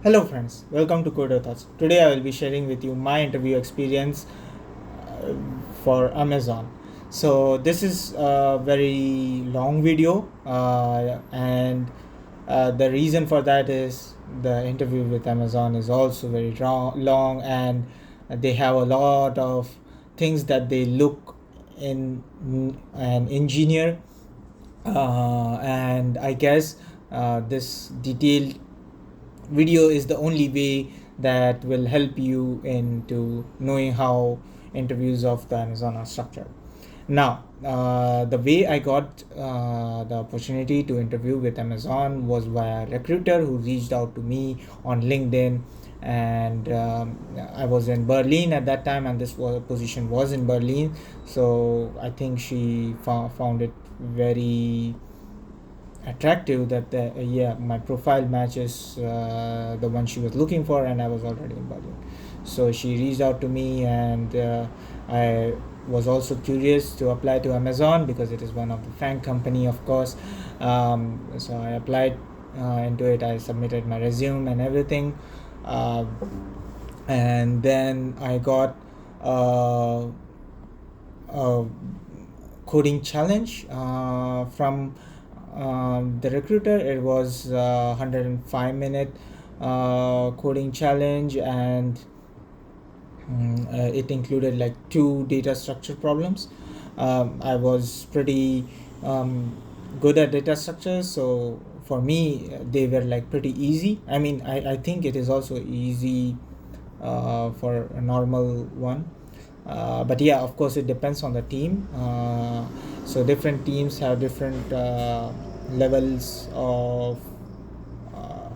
Hello friends, welcome to Coder Thoughts. Today I will be sharing with you my interview experience uh, for Amazon. So this is a very long video and the reason for that is the interview with Amazon is also very long, and they have a lot of things that they look in an engineer, and I guess this detailed video is the only way that will help you into knowing how interviews of the Amazon are structured. Now, the way I got the opportunity to interview with Amazon was via a recruiter who reached out to me on LinkedIn, and I was in Berlin at that time, and position was in Berlin. So I think she found it very attractive that my profile matches the one she was looking for, and I was already in Berlin. So she reached out to me, and I was also curious to apply to Amazon because it is one of the FANG company, of course. So I applied into it. I submitted my resume and everything, uh, and then I got a coding challenge from the recruiter. It was 105-minute coding challenge, and it included like two data structure problems. I was pretty good at data structures, so for me they were like pretty easy. I mean, I think it is also easy for a normal one, but yeah, of course it depends on the team. So different teams have different levels of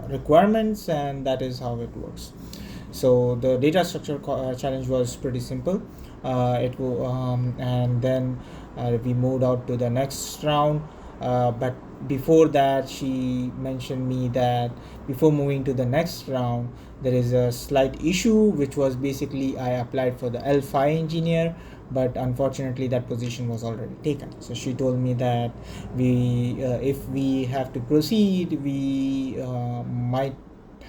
requirements, and that is how it works. So the data structure challenge was pretty simple. And then we moved out to the next round, but before that she mentioned me that before moving to the next round there is a slight issue, which was basically I applied for the L5 engineer, but unfortunately that position was already taken. So she told me that if we have to proceed, we might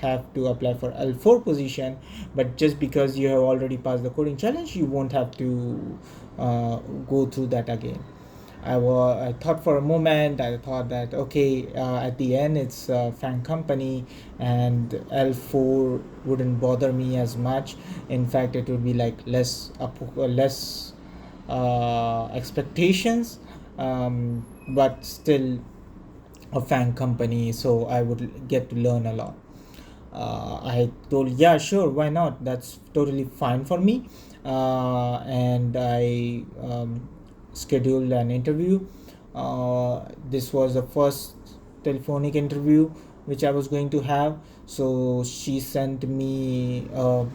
have to apply for L4 position, but just because you have already passed the coding challenge, you won't have to go through that again. I thought for a moment. I thought that okay, at the end it's a FANG company, and L4 wouldn't bother me as much. In fact, it would be like less expectations, but still a FANG company, so I would get to learn a lot. I told, yeah, sure, why not? That's totally fine for me. And I scheduled an interview. This was the first telephonic interview which I was going to have. So she sent me a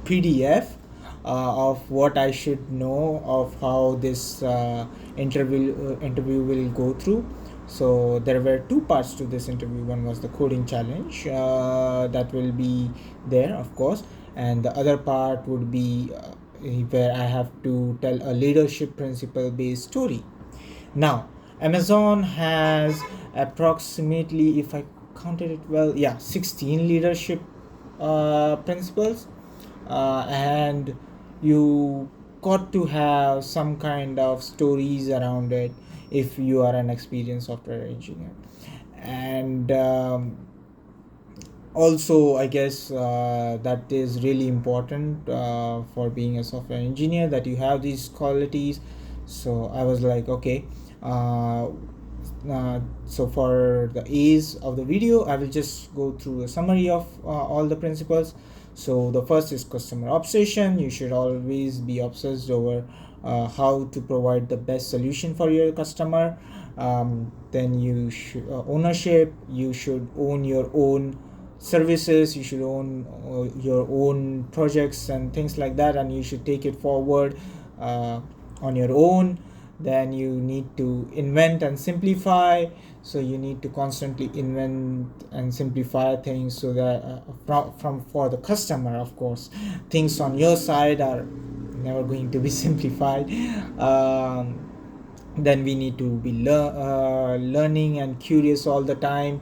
PDF of what I should know of how this interview will go through. So there were two parts to this interview. One was the coding challenge that will be there, of course, and the other part would be where I have to tell a leadership principle based story. Now, Amazon has approximately, if I counted it well, yeah, 16 leadership principles, and you got to have some kind of stories around it if you are an experienced software engineer. And also I guess that is really important for being a software engineer, that you have these qualities. So I was like, okay, so for the A's of the video, I will just go through a summary of all the principles. So the first is customer obsession. You should always be obsessed over how to provide the best solution for your customer. Then you should ownership. You should own your own services. You should own your own projects and things like that, and you should take it forward on your own. Then you need to invent and simplify. So you need to constantly invent and simplify things so that from for the customer, of course, things on your side are never going to be simplified. Then we need to be learning and curious all the time.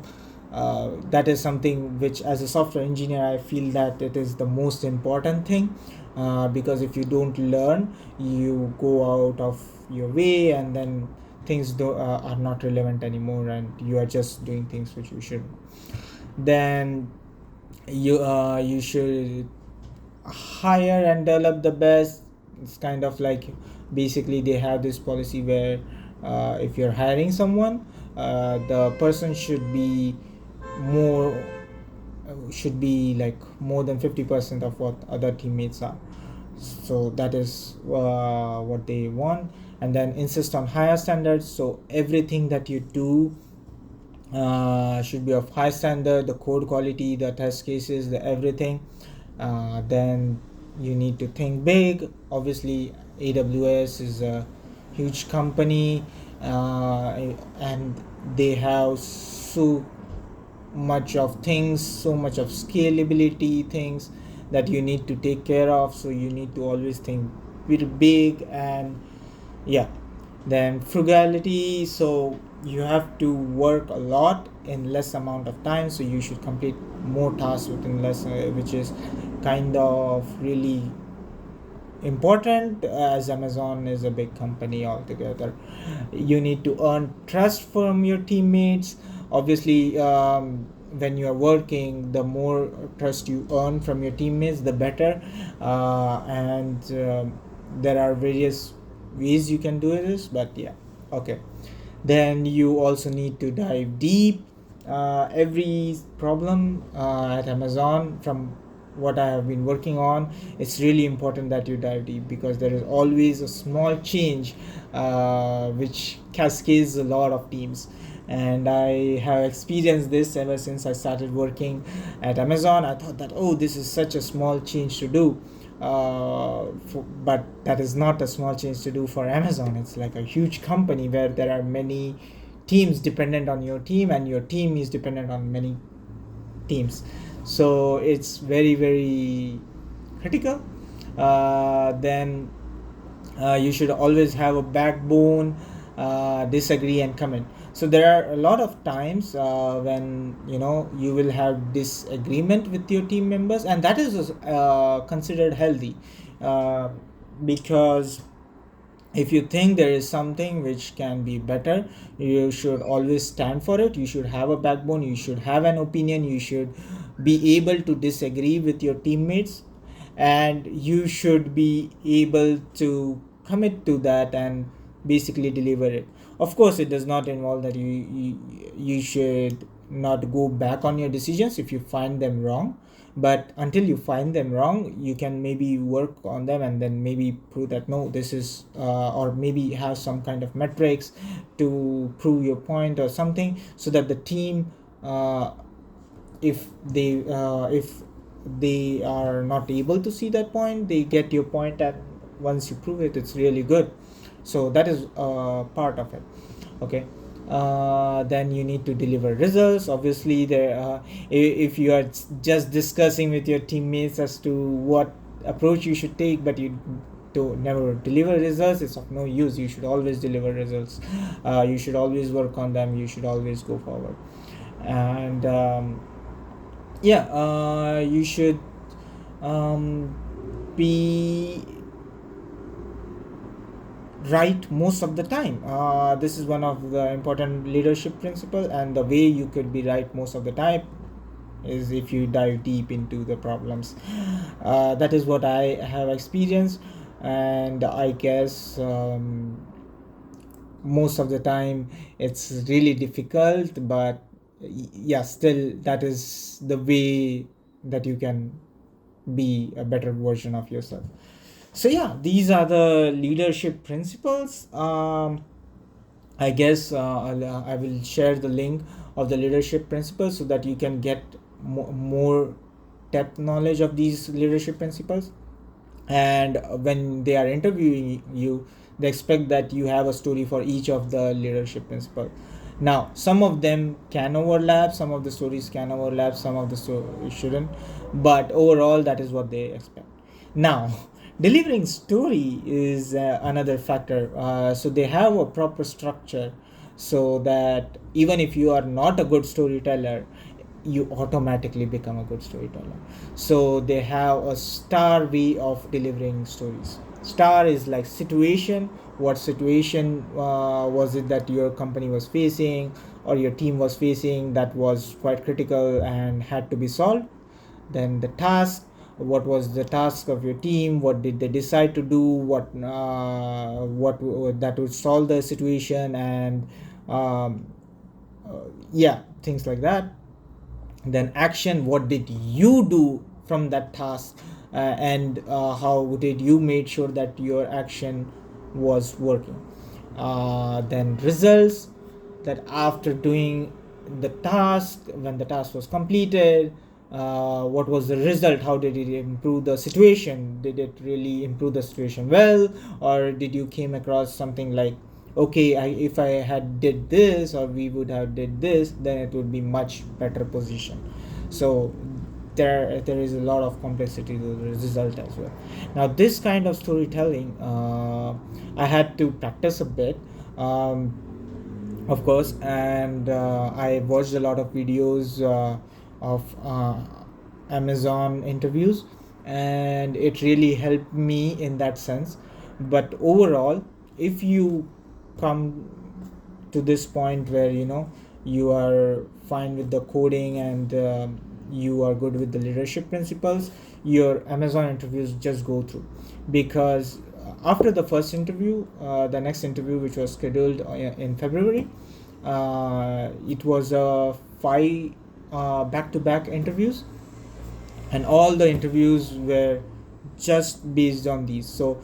That is something which, as a software engineer, I feel that it is the most important thing, because if you don't learn, you go out of your way, and then things are not relevant anymore, and you are just doing things which you shouldn't. Then you should hire and develop the best. It's kind of like, basically they have this policy where if you're hiring someone, the person should be like more than 50% of what other teammates are. So that is what they want. And then insist on higher standards, so everything that you do should be of high standard, the code quality, the test cases, the everything. Then you need to think big. Obviously, AWS is a huge company, and they have so much of things, so much of scalability things that you need to take care of, so you need to always think very big. And yeah, then frugality, so you have to work a lot in less amount of time, so you should complete more tasks within less, which is kind of really important, as Amazon is a big company altogether. You need to earn trust from your teammates. Obviously, when you are working, the more trust you earn from your teammates, the better. And there are various ways you can do this, but yeah, okay. Then you also need to dive deep. Every problem at Amazon, from what I have been working on, it's really important that you dive deep, because there is always a small change which cascades a lot of teams. And I have experienced this ever since I started working at Amazon. I thought that, oh, this is such a small change to do, but that is not a small change to do for Amazon. It's like a huge company where there are many teams dependent on your team, and your team is dependent on many teams. So it's very, very critical. Then you should always have a backbone, disagree and commit. So there are a lot of times when you will have disagreement with your team members, and that is considered healthy, uh, because if you think there is something which can be better, you should always stand for it. You should have a backbone, you should have an opinion, you should be able to disagree with your teammates, and you should be able to commit to that and basically deliver it. Of course, it does not involve that you should not go back on your decisions if you find them wrong, but until you find them wrong, you can maybe work on them, and then maybe prove that no, this is or maybe have some kind of metrics to prove your point or something, so that the team, if they are not able to see that point, they get your point, and once you prove it, it's really good. So that is part of it. Okay. Then you need to deliver results. Obviously, if you are just discussing with your teammates as to what approach you should take, but you to never deliver results, it's of no use. You should always deliver results. You should always work on them. You should always go forward. And yeah, you should be right most of the time. This is one of the important leadership principle, and the way you could be right most of the time is if you dive deep into the problems. That is what I have experienced, and I guess most of the time it's really difficult, but yeah, still that is the way that you can be a better version of yourself. So yeah, these are the leadership principles. I guess I will share the link of the leadership principles so that you can get more depth knowledge of these leadership principles. And when they are interviewing you, they expect that you have a story for each of the leadership principle. Now, some of them can overlap, some of the stories can overlap, some of the stories shouldn't, but overall that is what they expect. Now, delivering story is another factor. So they have a proper structure. so that even if you are not a good storyteller, you automatically become a good storyteller. So they have a star way of delivering stories. Star is like situation. What situation was it that your company was facing or your team was facing that was quite critical and had to be solved? Then the task, what was the task of your team, what did they decide to do, what that would solve the situation, and um, yeah, things like that. Then action, what did you do from that task, and how did you make sure that your action was working. Then results, that after doing the task, when the task was completed, what was the result, how did it improve the situation, did it really improve the situation well, or did you came across something like, okay, if I had did this, or we would have did this, then it would be much better position. So there is a lot of complexity to the result as well. Now this kind of storytelling, I had to practice a bit, of course, and I watched a lot of videos of Amazon interviews, and it really helped me in that sense. But overall, if you come to this point where you are fine with the coding, and you are good with the leadership principles, your Amazon interviews just go through. Because after the first interview, the next interview, which was scheduled in February, it was 5 back-to-back interviews, and all the interviews were just based on these. So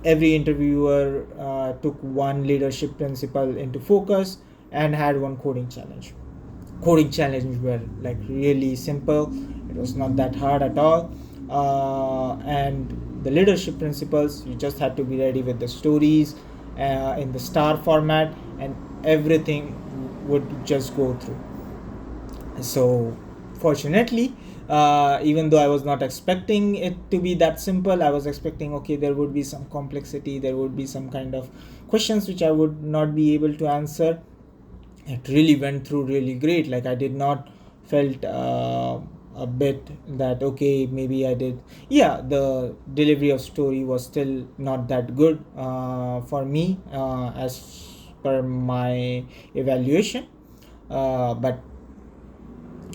every interviewer took one leadership principle into focus and had one coding challenge were like really simple. It was not that hard at all. And the leadership principles, you just had to be ready with the stories in the star format, and everything would just go through. So fortunately, even though I was not expecting it to be that simple, I was expecting, okay, there would be some complexity, there would be some kind of questions which I would not be able to answer. It really went through really great. Like, I did not felt a bit that, okay, maybe I did, yeah, the delivery of story was still not that good for me as per my evaluation, but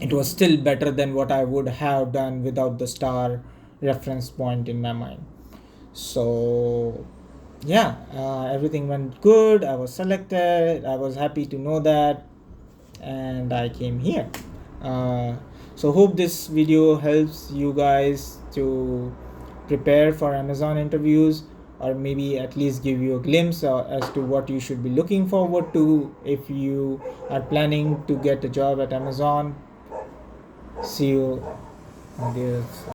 it was still better than what I would have done without the star reference point in my mind. So yeah, everything went good. I was selected. I was happy to know that, and I came here. uh, so hope this video helps you guys to prepare for Amazon interviews, or maybe at least give you a glimpse as to what you should be looking forward to if you are planning to get a job at Amazon. See you on the